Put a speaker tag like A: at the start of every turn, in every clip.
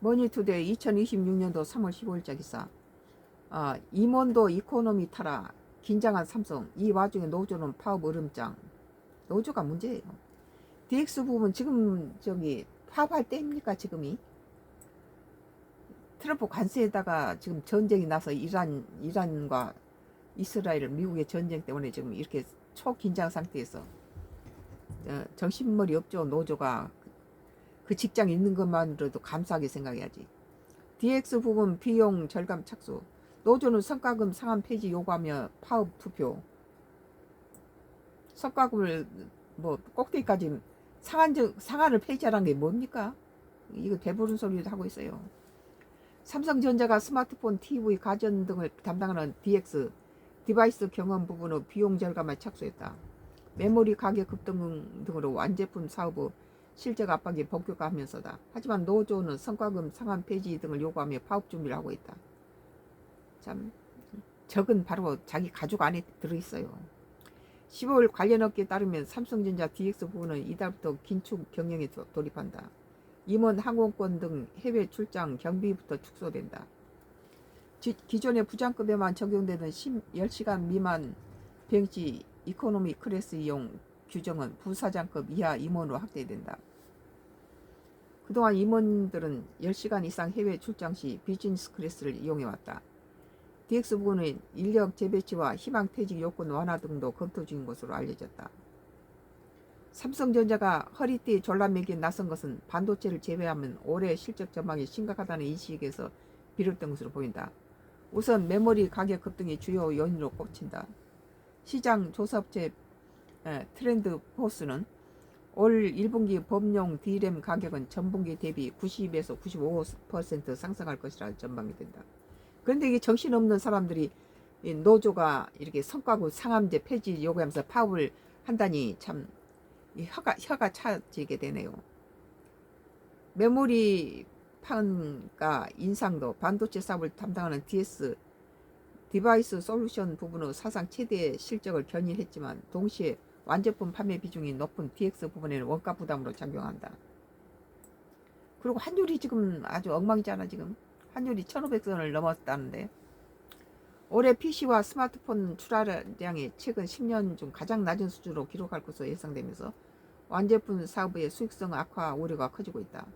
A: 머니투데이 2026년도 3월 15일자 기사. 임원도 이코노미 타라. 긴장한 삼성. 이 와중에 노조는 파업 으름장. 노조가 문제예요. DX 부분 지금 파업할 때입니까 지금이? 트럼프 관세에다가 지금 전쟁이 나서 이란과 이스라엘, 미국의 전쟁 때문에 지금 이렇게 초긴장 상태에서 정신머리 없죠. 노조가 그 직장에 있는 것만으로도 감사하게 생각해야지. DX 부분 비용 절감 착수. 노조는 성과금 상한 폐지 요구하며 파업 투표. 성과금을 뭐 꼭대기까지 상한을 폐지하라는 게 뭡니까? 이거 배부른 소리도 하고 있어요. 삼성전자가 스마트폰, TV, 가전 등을 담당하는 DX 디바이스 경험 부분의 비용 절감에 착수했다. 메모리 가격 급등 등으로 완제품 사업의 실적 압박이 본격화하면서다. 하지만 노조는 성과금 상한 폐지 등을 요구하며 파업 준비를 하고 있다. 참 적은 바로 자기 가족 안에 들어있어요. 15일 관련 업계에 따르면 삼성전자 DX 부분은 이달부터 긴축 경영에 돌입한다. 임원 항공권 등 해외 출장 경비부터 축소된다. 기존의 부장급에만 적용되는 10시간 미만 비행시 이코노미 클래스 이용 규정은 부사장급 이하 임원으로 확대된다. 그동안 임원들은 10시간 이상 해외 출장 시 비즈니스 클래스를 이용해왔다. DX 부분은 인력 재배치와 희망퇴직 요건 완화 등도 검토 중인 것으로 알려졌다. 삼성전자가 허리띠 졸라매기에 나선 것은 반도체를 제외하면 올해 실적 전망이 심각하다는 인식에서 비롯된 것으로 보인다. 우선 메모리 가격 급등이 주요 요인으로 꼽힌다. 시장 조사업체 트렌드 포스는 올 1분기 범용 D램 가격은 전분기 대비 90에서 95% 상승할 것이라 전망이 된다. 그런데 이게 정신없는 사람들이 노조가 이렇게 성과급 상한제 폐지 요구하면서 파업을 한다니 참 혀가 차지게 되네요. 메모리 판가 인상도 반도체 사업을 담당하는 DS 디바이스 솔루션 부분의 사상 최대의 실적을 견인했지만 동시에 완제품 판매 비중이 높은 DX 부분에는 원가 부담으로 작용한다. 그리고 환율이 지금 아주 엉망이잖아. 지금 환율이 1,500선을 넘었다는데 올해 PC와 스마트폰 출하량이 최근 10년 중 가장 낮은 수준으로 기록할 것으로 예상되면서 완제품 사업의 수익성 악화 우려가 커지고 있다.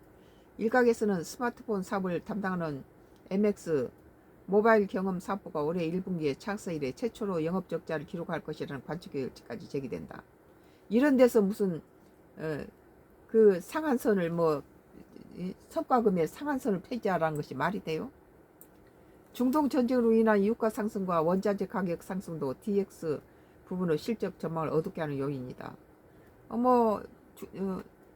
A: 일각에서는 스마트폰 사업을 담당하는 MX 모바일 경험 사업부가 올해 1분기에 창사 이래 최초로 영업 적자를 기록할 것이라는 관측까지 제기된다. 이런 데서 무슨 그 상한선을 성과금의 상한선을 폐지하라는 것이 말이 돼요? 중동 전쟁으로 인한 유가 상승과 원자재 가격 상승도 DX 부분의 실적 전망을 어둡게 하는 요인이다.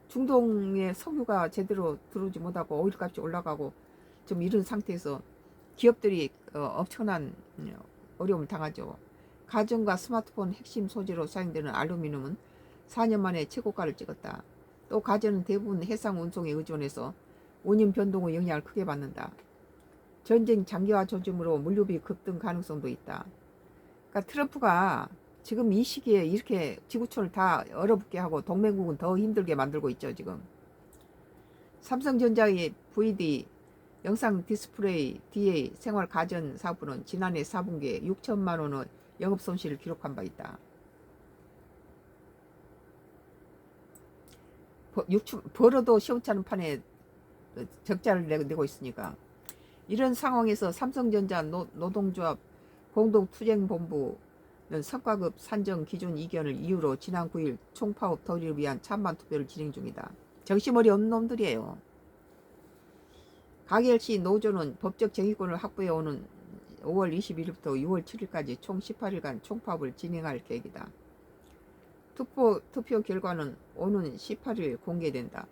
A: 중동의 석유가 제대로 들어오지 못하고 오일값이 올라가고 좀 이런 상태에서 기업들이 엄청난 어려움을 당하죠. 가전과 스마트폰 핵심 소재로 사용되는 알루미늄은 4년 만에 최고가를 찍었다. 또 가전은 대부분 해상 운송에 의존해서 운임 변동의 영향을 크게 받는다. 전쟁 장기화 조짐으로 물류비 급등 가능성도 있다. 그러니까 트럼프가 지금 이 시기에 이렇게 지구촌을 다 얼어붙게 하고 동맹국은 더 힘들게 만들고 있죠. 지금 삼성전자의 VD 영상 디스플레이 DA 생활 가전 사업부는 지난해 4분기에 6천만 원의 영업 손실을 기록한 바 있다. 벌어도 시원찮은 판에 적자를 내고 있으니까 이런 상황에서 삼성전자 노동조합 공동투쟁본부는 성과급 산정 기준 이견을 이유로 지난 9일 총파업 도리를 위한 찬반 투표를 진행 중이다. 정신머리 없는 놈들이에요. 가결시 노조는 법적 정의권을 확보해오는 5월 21일부터 6월 7일까지 총 18일간 총파업을 진행할 계획이다. 투표 결과는 오는 18일 공개된다.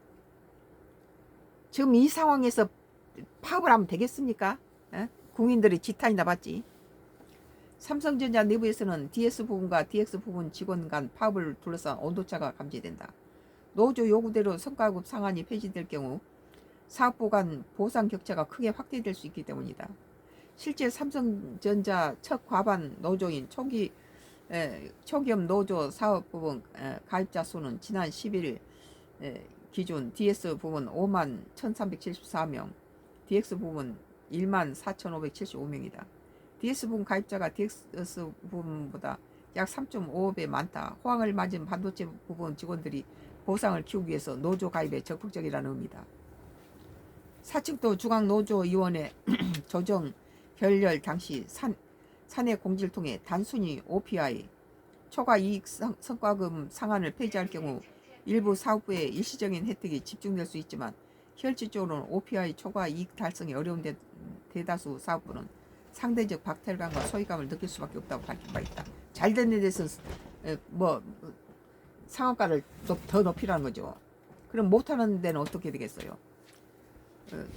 A: 지금 이 상황에서 파업을 하면 되겠습니까? 국민들이 지탄이나 받지. 삼성전자 내부에서는 DS 부분과 DX 부분 직원 간 파업을 둘러싼 온도차가 감지된다. 노조 요구대로 성과급 상한이 폐지될 경우 사업부 간 보상 격차가 크게 확대될 수 있기 때문이다. 실제 삼성전자 첫 과반 노조인 초기업 노조 사업부분 가입자 수는 지난 10일 기준 DS 부분 51,374명, DX 부분 14,575명이다. DS 부분 가입자가 DX 부분보다 약 3.5배 많다. 호황을 맞은 반도체 부분 직원들이 보상을 키우기 위해서 노조 가입에 적극적이라는 의미다. 사측도 중앙노조위원회 조정 결렬 당시 사내 공지를 통해 단순히 OPI 초과 이익 성과금 상한을 폐지할 경우 일부 사업부의 일시적인 혜택이 집중될 수 있지만 실질적으로는 OPI 초과 이익 달성이 어려운 대다수 사업부는 상대적 박탈감과 소외감을 느낄 수밖에 없다고 밝힌 바 있다. 잘 되는 데서는 뭐 상한가를 더 높이라는 거죠. 그럼 못하는 데는 어떻게 되겠어요?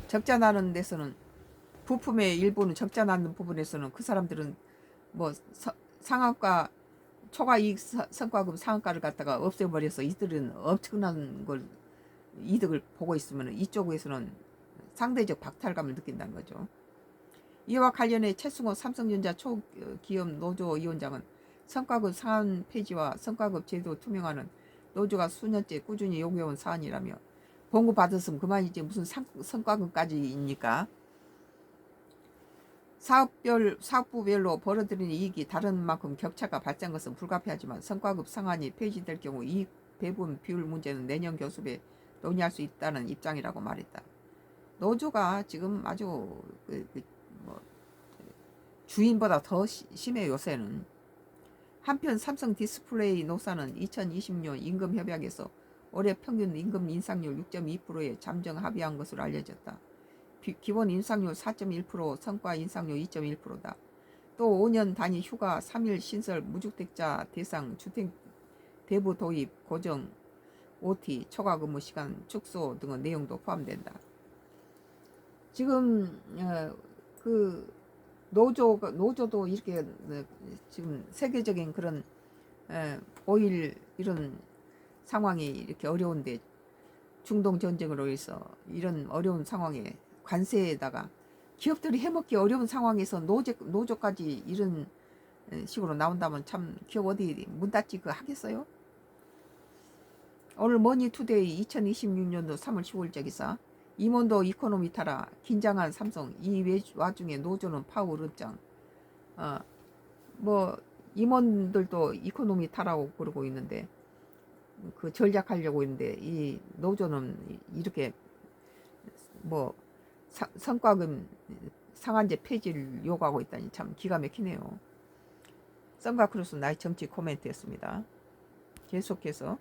A: 적자 나는 데서는 부품의 일부는 적자 나는 부분에서는 그 사람들은 뭐 상한가 초과 이익 성과금 상한가를 갖다가 없애버려서 이들은 엄청난 걸 이득을 보고 있으면 이쪽에서는 상대적 박탈감을 느낀다는 거죠. 이와 관련해 최승호 삼성전자 초기업 노조위원장은 성과급 상한 폐지와 성과급 제도 투명화는 노조가 수년째 꾸준히 요구해온 사안이라며 봉급 받았으면 그만이지 무슨 성과급까지입니까? 사업부별로 벌어들이는 이익이 다른 만큼 격차가 발생한 것은 불가피하지만 성과급 상한이 폐지될 경우 이익 배분 비율 문제는 내년 교섭에 논의할 수 있다는 입장이라고 말했다. 노조가 지금 아주 주인보다 더 심해요. 요새는. 한편 삼성 디스플레이 노사는 2020년 임금협약에서 올해 평균 임금 인상률 6.2%에 잠정 합의한 것으로 알려졌다. 기본 인상률 4.1%, 성과 인상률 2.1%다. 또 5년 단위 휴가, 3일 신설 무주택자 대상 주택 대부 도입, 고정, OT, 초과 근무 시간 축소 등의 내용도 포함된다. 지금 그 노조도 이렇게 지금 세계적인 그런 오일 이런 상황이 이렇게 어려운데 중동 전쟁으로 해서 이런 어려운 상황에 관세에다가 기업들이 해먹기 어려운 상황에서 노조까지 이런 식으로 나온다면 참 기업 어디 문 닫지 하겠어요? 오늘 머니투데이 2026년도 3월 15일자 기사 임원도 이코노미 타라 긴장한 삼성 이 와중에 노조는 파월 입장. 뭐 임원들도 이코노미 타라고 그러고 있는데 그 전략하려고 있는데 이 노조는 이렇게 뭐 성과금 상한제 폐지를 요구하고 있다니 참 기가 막히네요. 썬가크루스 나의 정치 코멘트였습니다. 계속해서